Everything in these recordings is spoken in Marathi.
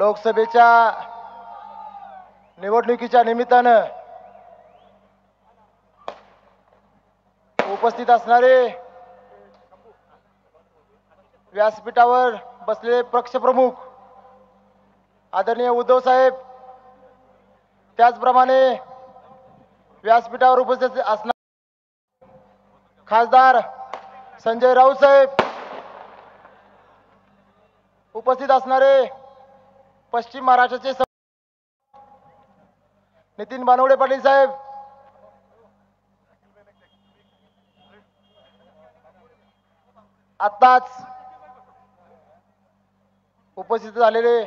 लोकसभेच्या निवडणुकीच्या निमित्तानं उपस्थित असणारे व्यासपीठावर बसलेले पक्षप्रमुख आदरणीय उद्धव साहेब, त्याचप्रमाणे व्यासपीठावर उपस्थित असणारे खासदार संजय राऊत साहेब, उपस्थित असणारे पश्चिम महाराष्ट्राचे नितीन बानवडे पाटील साहेब, आत्ताच उपस्थित झालेले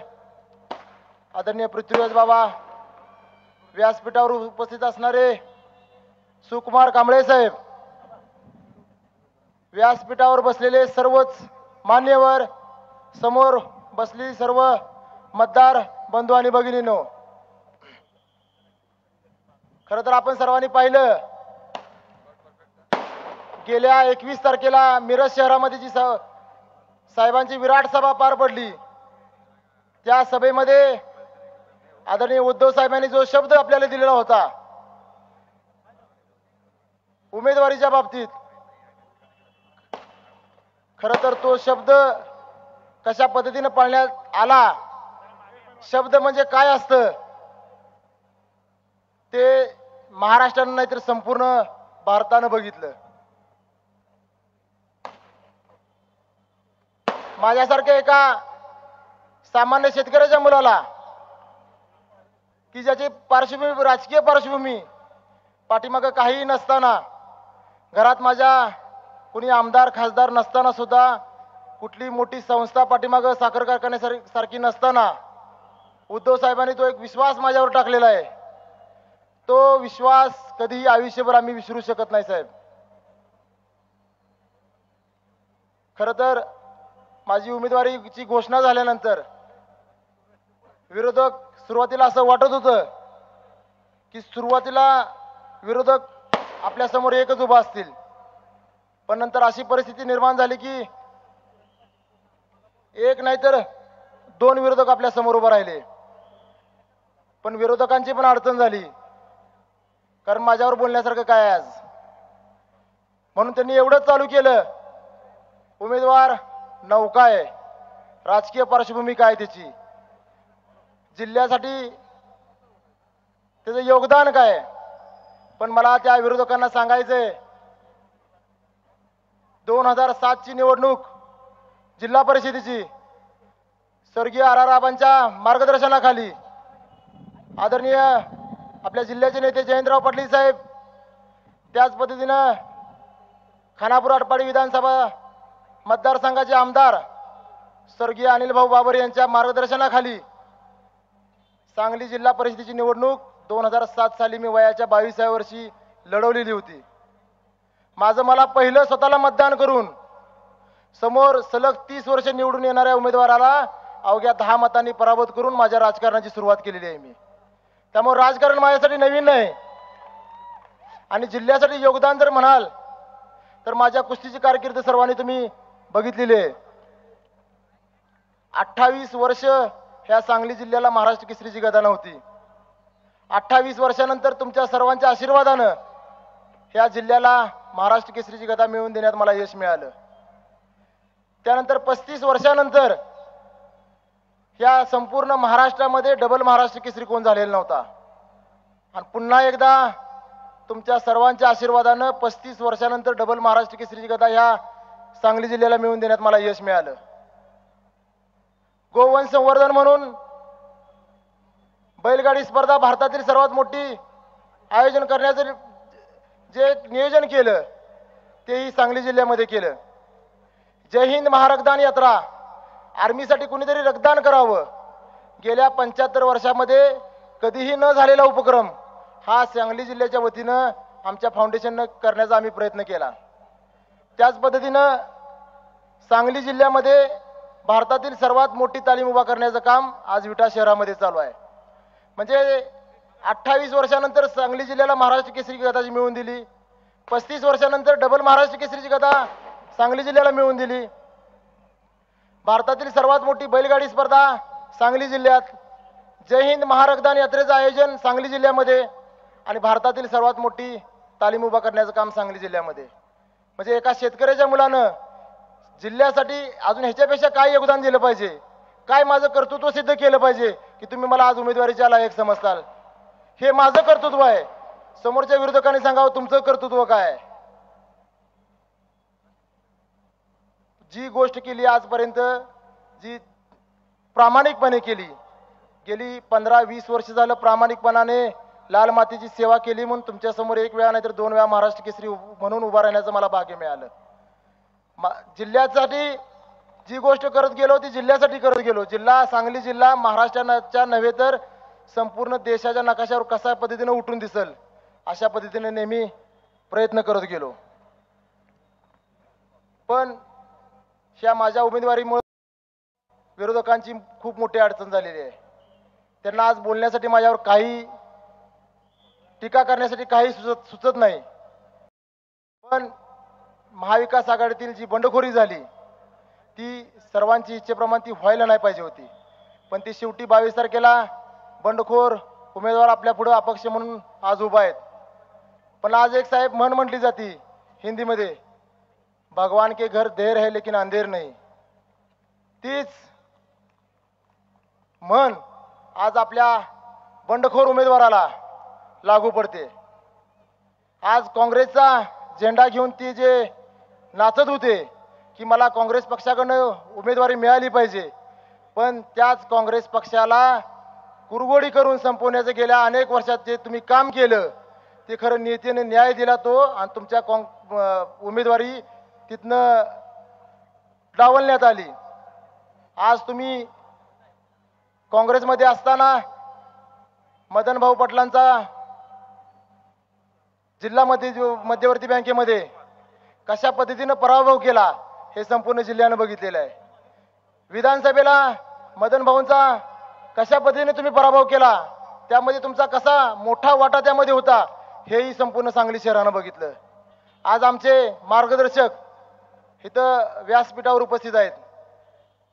आदरणीय पृथ्वीराज बाबा, व्यासपीठावर उपस्थित असणारे सुकुमार कांबळे साहेब, व्यासपीठावर बसलेले सर्वच मान्यवर, समोर बसलेली सर्व मतदार बंधू आणि भगिनींनो, खरं तर आपण सर्वांनी पाहिलं गेल्या 21 तारखेला मिरज शहरामध्ये जी साहेबांची विराट सभा पार पडली, त्या सभेमध्ये आदरणीय उद्धव साहेबांनी जो शब्द आपल्याला दिलेला होता उमेदवारीच्या बाबतीत, खरं तर तो शब्द कशा पद्धतीने पाळण्यात आला, शब्द म्हणजे काय असतं ते महाराष्ट्रानं नाहीतर संपूर्ण भारतानं बघितलं. माझ्यासारख्या एका सामान्य शेतकऱ्याच्या मुलाला, की ज्याची पार्श्वभूमी राजकीय पार्श्वभूमी पाठीमागं काहीही नसताना, घरात माझ्या कुणी आमदार खासदार नसताना सुद्धा, कुठली मोठी संस्था पाठीमागं साखर कारखान्यासारखी नसताना उद्धव साहेबांनी तो एक विश्वास माझ्यावर टाकलेला आहे. तो विश्वास कधीही आयुष्यभर आम्ही विसरू शकत नाही साहेब. खरं तर माझी उमेदवारीची घोषणा झाल्यानंतर विरोधक सुरुवातीला असं वाटत होतं की सुरुवातीला विरोधक आपल्या समोर एकच उभा असतील, पण नंतर अशी परिस्थिती निर्माण झाली की एक नाहीतर दोन विरोधक आपल्या समोर उभे राहिले. पण विरोधकांची पण अडचण झाली, कारण माझ्यावर बोलण्यासारखं काय आज. म्हणून त्यांनी एवढंच चालू केलं, उमेदवार नौका आहे, राजकीय पार्श्वभूमी काय त्याची, जिल्ह्यासाठी त्याचं योगदान काय. पण मला त्या विरोधकांना सांगायचंय, 2007 ची निवडणूक जिल्हा परिषदेची स्वर्गीय आबांच्या मार्गदर्शनाखाली आदरणीय आपल्या जिल्ह्याचे नेते जयंतराव पाटील साहेब, त्याच पद्धतीनं खानापूर आटपाडी विधानसभा मतदारसंघाचे आमदार स्वर्गीय अनिल भाऊ बाबर यांच्या मार्गदर्शनाखाली सांगली जिल्हा परिषदेची निवडणूक 2007 साली मी वयाच्या 22व्या वर्षी लढवलेली होती. माझं मला पहिलं स्वतःला मतदान करून समोर सलग 30 वर्ष निवडून येणाऱ्या उमेदवाराला अवघ्या 10 मतांनी पराभूत करून माझ्या राजकारणाची सुरुवात केलेली आहे मी. त्यामुळे राजकारण माझ्यासाठी नवीन नाही. आणि जिल्ह्यासाठी योगदान जर म्हणाल तर माझ्या कुस्तीची कारकीर्द सर्वांनी तुम्ही बघितलेली आहे. 28 वर्ष ह्या सांगली जिल्ह्याला महाराष्ट्र केसरीची गदा नव्हती. 28 वर्षानंतर तुमच्या सर्वांच्या आशीर्वादानं ह्या जिल्ह्याला महाराष्ट्र केसरीची गदा मिळवून देण्यात मला यश मिळालं. त्यानंतर 35 वर्षानंतर ह्या संपूर्ण महाराष्ट्रामध्ये डबल महाराष्ट्र केसरी कोण झालेला नव्हता. आणि पुन्हा एकदा तुमच्या सर्वांच्या आशीर्वादानं 35 वर्षानंतर डबल महाराष्ट्र केसरीची गदा ह्या सांगली जिल्ह्याला मिळवून देण्यात मला यश मिळालं. गोवंश संवर्धन म्हणून बैलगाडी स्पर्धा भारतातील सर्वात मोठी आयोजन करण्याचं जे नियोजन केलं तेही सांगली जिल्ह्यामध्ये केलं. जय हिंद महारक्तदान यात्रा, आर्मीसाठी कुणीतरी रक्तदान करावं, गेल्या 75 वर्षामध्ये कधीही न झालेला उपक्रम हा सांगली जिल्ह्याच्या वतीनं आमच्या फाउंडेशननं करण्याचा आम्ही प्रयत्न केला. त्याच पद्धतीनं सांगली जिल्ह्यामध्ये भारतातील सर्वात मोठी तालीम उभा करण्याचं काम आज विटा शहरामध्ये चालू आहे. म्हणजे 28 वर्षानंतर सांगली जिल्ह्याला महाराष्ट्र केसरी गदाची मिळवून दिली, 35 वर्षानंतर डबल महाराष्ट्र केसरीची गदा सांगली जिल्ह्याला मिळवून दिली. भारतातील सर्वात मोठी बैलगाडी स्पर्धा सांगली जिल्ह्यात जय हिंद महारक्तदान यात्रेचं आयोजन सांगली जिल्ह्यामध्ये आणि भारतातील सर्वात मोठी तालीम उभा करण्याचं काम सांगली जिल्ह्यामध्ये. म्हणजे एका शेतकऱ्याच्या मुलानं जिल्ह्यासाठी अजून ह्याच्यापेक्षा काय योगदान दिलं पाहिजे, काय माझं कर्तृत्व सिद्ध केलं पाहिजे की तुम्ही मला आज उमेदवारीच्या लायक समजताल. हे माझं कर्तृत्व आहे. समोरच्या विरोधकांनी सांगावं तुमचं कर्तृत्व काय आहे. जी गोष्ट केली आजपर्यंत, जी प्रामाणिकपणे केली, गेली 15-20 वर्ष झालं प्रामाणिकपणाने लाल मातीची सेवा केली म्हणून तुमच्यासमोर एक वेळा नाहीतर 2 वेळा महाराष्ट्र केसरी म्हणून उभा राहण्याचं मला भाग्य मिळालं. जिल्ह्यासाठी जी गोष्ट करत गेलो ती जिल्ह्यासाठी करत गेलो. सांगली जिल्हा महाराष्ट्राच्या नव्हे तर संपूर्ण देशाच्या नकाशावर कशा पद्धतीने उठून दिसल अशा पद्धतीने नेहमी प्रयत्न करत गेलो. पण ह्या माझ्या उमेदवारीमुळे विरोधकांची खूप मोठी अडचण झालेली आहे. त्यांना आज बोलण्यासाठी माझ्यावर काही टीका करण्यासाठी काही सुचत नाही. पण महाविकास आघाडीतील जी बंडखोरी झाली ती सर्वांची इच्छेप्रमाणे ती व्हायला नाही पाहिजे होती. पण ती शेवटी 22 तारखेला बंडखोर उमेदवार आपल्या पुढे अपक्ष म्हणून आज उभा आहेत. पण आज एक साहेब म्हण म्हटली जाती हिंदीमध्ये, भगवान के घर देर है लेकिन अंधेर नहीं. तीच म्हण आज आपल्या बंडखोर उमेदवाराला लागू पडते. आज काँग्रेसचा झेंडा घेऊन ती जे नाचत होते की मला काँग्रेस पक्षाकडनं उमेदवारी मिळाली पाहिजे, पण त्याच काँग्रेस पक्षाला कुरघोडी करून संपवण्याचं गेल्या अनेक वर्षात जे तुम्ही काम केलं ते खरं नीतीने न्याय दिला तो आणि तुमच्या उमेदवारी तिथनं डावलण्यात आली. आज तुम्ही काँग्रेसमध्ये असताना मदन भाऊ पटलांचा जिल्हा मध्यवर्ती बँकेमध्ये कशा पद्धतीनं पराभव केला हे संपूर्ण जिल्ह्यानं बघितलेलं आहे. विधानसभेला मदन भाऊंचा कशा पद्धतीने तुम्ही पराभव केला, त्यामध्ये तुमचा कसा मोठा वाटा त्यामध्ये होता हेही संपूर्ण सांगली शहरानं बघितलं. आज आमचे मार्गदर्शक इथं व्यासपीठावर उपस्थित आहेत,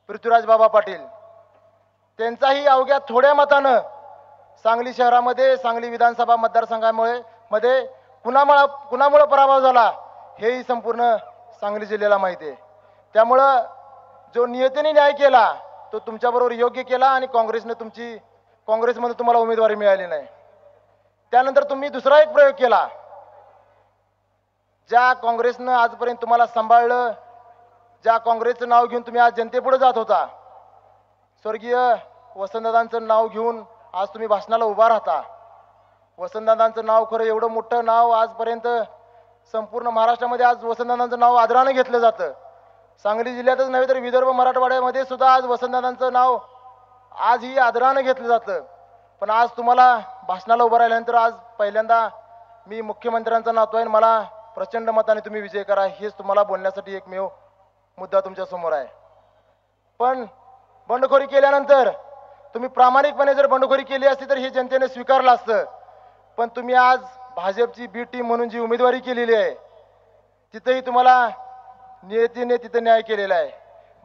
पृथ्वीराज बाबा पाटील. त्यांचाही अवघ्या थोड्या मतानं सांगली शहरामध्ये सांगली विधानसभा मतदारसंघामध्ये कुणामुळे पराभव झाला हेही संपूर्ण सांगली जिल्ह्याला माहिती आहे. त्यामुळं जो नियतीने न्याय केला तो तुमच्याबरोबर योग्य केला आणि काँग्रेसमध्ये तुम्हाला उमेदवारी मिळाली नाही. त्यानंतर तुम्ही दुसरा एक प्रयोग केला. ज्या काँग्रेसनं आजपर्यंत तुम्हाला सांभाळलं, ज्या काँग्रेसचं नाव घेऊन तुम्ही आज जनतेपुढे जात होता, स्वर्गीय वसंतदादांचं नाव घेऊन आज तुम्ही भाषणाला उभा राहता. वसंतदादांचं नाव खरं एवढं मोठं नाव आजपर्यंत संपूर्ण महाराष्ट्रामध्ये आज वसंतदादांचं नाव आदराने घेतलं जातं. सांगली जिल्ह्यातच नव्हे तर विदर्भ मराठवाड्यामध्ये सुद्धा आज वसंतदादांचं नाव आजही आदराने घेतलं जातं. पण आज तुम्हाला भाषणाला उभं राहिल्यानंतर आज पहिल्यांदा मी मुख्यमंत्र्यांचा नातू आहे, मला प्रचंड मताने तुम्ही विजय करा हेच तुम्हाला बोलण्यासाठी एकमेव मुद्दा तुमच्या समोर आहे. पण बंडखोरी केल्यानंतर तुम्ही प्रामाणिकपणे जर बंडखोरी केली असती तर हे जनतेने स्वीकारलं असतं. पण तुम्ही आज भाजपची बी टीम म्हणून जी उमेदवारी केलेली आहे तिथेही तुम्हाला नियतीने तिथे न्याय केलेला आहे.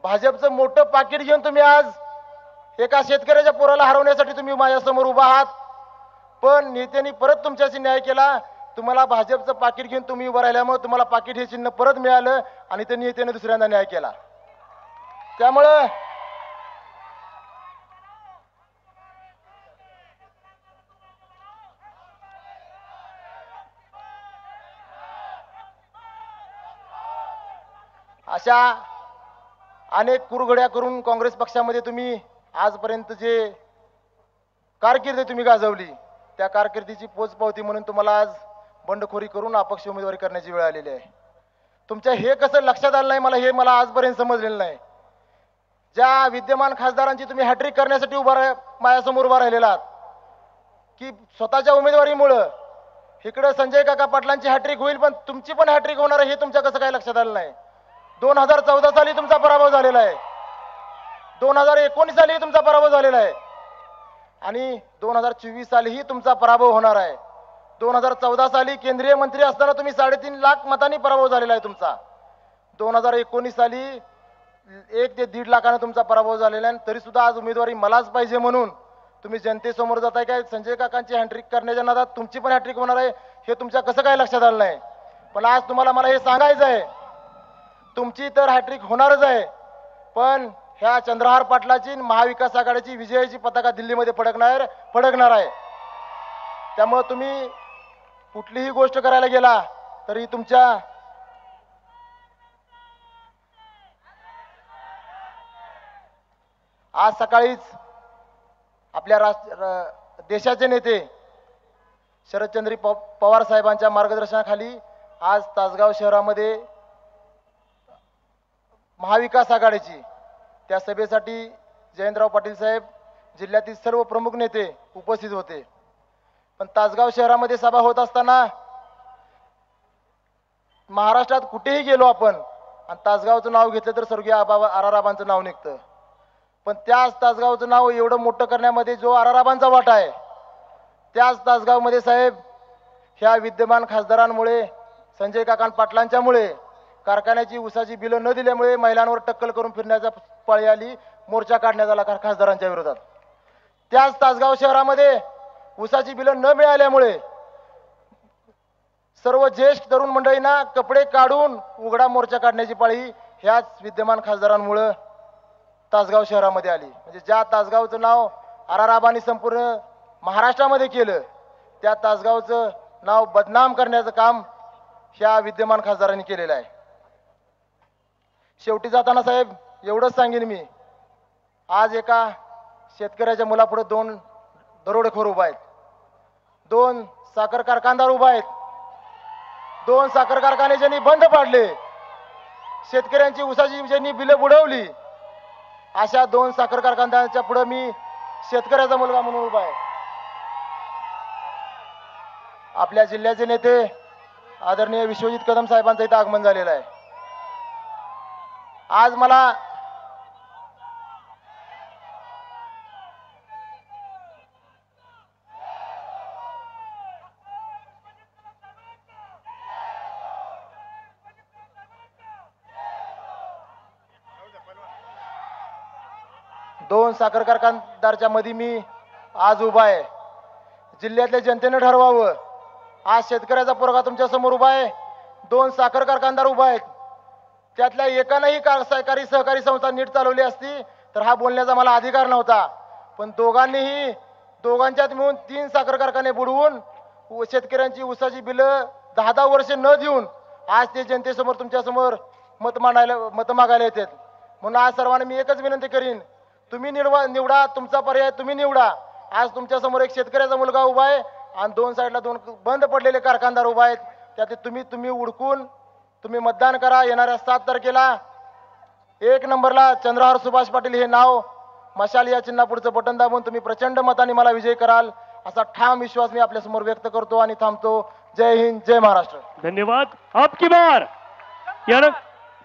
भाजपचं मोठं पाकिट घेऊन तुम्ही आज एका शेतकऱ्याच्या पोराला हरवण्यासाठी तुम्ही माझ्यासमोर उभा आहात. पण नेत्यांनी परत तुमच्याशी न्याय केला. तुम्हाला भाजपचं पाकिट घेऊन तुम्ही उभं राहिल्यामुळे तुम्हाला पाकिट हे चिन्ह परत मिळालं आणि ते नेत्याने दुसऱ्यांदा न्याय केला. त्यामुळं अशा अनेक कुरघड्या करून काँग्रेस पक्षामध्ये तुम्ही आजपर्यंत जे कारकीर्द तुम्ही गाजवली त्या कारकिर्दीची पोचपावती म्हणून तुम्हाला आज बंडखोरी करून अपक्ष उमेदवारी करण्याची वेळ आलेली आहे. तुमच्या हे कसं लक्षात आलं नाही मला आजपर्यंत समजलेलं नाही. ज्या विद्यमान खासदारांची तुम्ही हॅट्रिक करण्यासाठी माझ्यासमोर उभा राहिलेला आहात की स्वतःच्या उमेदवारीमुळं इकडे संजय काका पाटलांची हॅट्रिक होईल पण तुमची पण हॅट्रिक होणार हे तुमच्या कसं काय लक्षात आलं नाही. 2014 साली तुमचा पराभव झालेला आहे, 2019 साली तुमचा पराभव झालेला आहे आणि 2024 सालीही तुमचा पराभव होणार आहे. 2014 साली केंद्रीय मंत्री असताना तुम्ही 3.5 लाख मतांनी पराभव झालेला आहे तुमचा. 2019 साली 1 ते 1.5 लाखानं तुमचा पराभव झालेला आहे, तरी सुद्धा आज उमेदवारी मलाच पाहिजे म्हणून तुम्ही जनतेसमोर जाताय काय? संजय काकांची हॅट्रिक करण्याच्या नादात तुमची पण हॅट्रिक होणार आहे हे तुमच्या कसं काय लक्षात आलं नाही? पण आज तुम्हाला मला हे सांगायचं आहे, तुमची तर हॅट्रिक होणारच आहे, पण ह्या चंद्रहार पाटलाची महाविकास आघाडीची विजयाची पताका दिल्लीमध्ये फडकणार आहे. त्यामुळे तुम्ही कुठलीही गोष्ट करायला गेला तरी तुमच्या आज सकाळीच आपल्या देशाचे नेते शरदचंद्र पवार साहेबांच्या मार्गदर्शनाखाली आज तासगाव शहरामध्ये महाविकास आघाडीची त्या सभेसाठी जयंतराव पाटील साहेब जिल्ह्यातील सर्व प्रमुख नेते उपस्थित होते. पण तासगाव शहरामध्ये सभा होत असताना महाराष्ट्रात कुठेही गेलो आपण आणि तासगावचं नाव घेतलं तर स्वर्गीय आराराबांचं नाव निघतं. पण त्याच तासगावचं नाव एवढं मोठं करण्यामध्ये जो आराराबांचा वाटा आहे, त्याच तासगावमध्ये साहेब ह्या विद्यमान खासदारांमुळे संजय काकांत पाटलांच्यामुळे कारखान्याची उसाची बिलं न दिल्यामुळे महिलांवर टक्कल करून फिरण्याचा पाळी आली, मोर्चा काढण्यात आला खासदारांच्या विरोधात. त्याच तासगाव शहरामध्ये उसाची बिलं न मिळाल्यामुळे सर्व ज्येष्ठ तरुण मंडळींना कपडे काढून उघडा मोर्चा काढण्याची पाळी ह्याच विद्यमान खासदारांमुळे तासगाव शहरामध्ये आली. म्हणजे ज्या तासगावचं नाव आराराबांनी संपूर्ण महाराष्ट्रामध्ये केलं, त्या तासगावचं नाव बदनाम करण्याचं काम ह्या विद्यमान खासदारांनी केलेलं आहे. शेवटी जाताना साहेब एवढंच सांगेन मी, आज एका शेतकऱ्याच्या मुलापुढे 2 दरोडेखोर उभा आहेत, 2 साखर कारखानदार उभा आहेत, 2 साखर कारखाने ज्यांनी बंद पाडले, शेतकऱ्यांची उसाची ज्यांनी बिलं बुडवली, अशा 2 साखर कारखानदारांच्या पुढे मी शेतकऱ्याचा मुलगा म्हणून उभा आहे. आपल्या जिल्ह्याचे नेते आदरणीय विश्वजित कदम साहेबांचं इथं आगमन झालेलं आहे. आज मला दोन साखर कारखानदारच्या मध्ये मी आज उभा आहे. जिल्ह्यातल्या जनतेने ठरवावं. आज शेतकऱ्याचा पोरगा तुमच्या समोर उभा आहे, 2 साखर कारखानदार उभा आहेत. त्यातल्या एकानंही सहकारी संस्था नीट चालवली असती तर हा बोलण्याचा मला अधिकार नव्हता. पण दोघांच्यात मिळून 3 साखर कारखाने बुडवून शेतकऱ्यांची उसाची बिलं 10-10 वर्ष न देऊन आज ते जनतेसमोर तुमच्या समोर मत मागायला येतात. म्हणून आज सर्वांना मी एकच विनंती करीन, तुम्ही निवडा, तुमचा पर्याय तुम्ही निवडा. आज तुमच्या समोर एक शेतकऱ्याचा मुलगा उभा आहे आणि 2 साईडला 2 बंद पडलेले कारखानदार उभा आहेत. त्यात तुम्ही उडकून तुम्ही मतदान करा. येणाऱ्या 7 तारखेला 1 नंबरला चंद्रहार सुभाष पाटील हे नाव मशाल या चिन्हापुढचं बटन दाबून तुम्ही प्रचंड मताने मला विजय कराल असा ठाम विश्वास मी आपल्या समोर व्यक्त करतो आणि थांबतो. जय हिंद, जय महाराष्ट्र. धन्यवाद. आपकी बार यार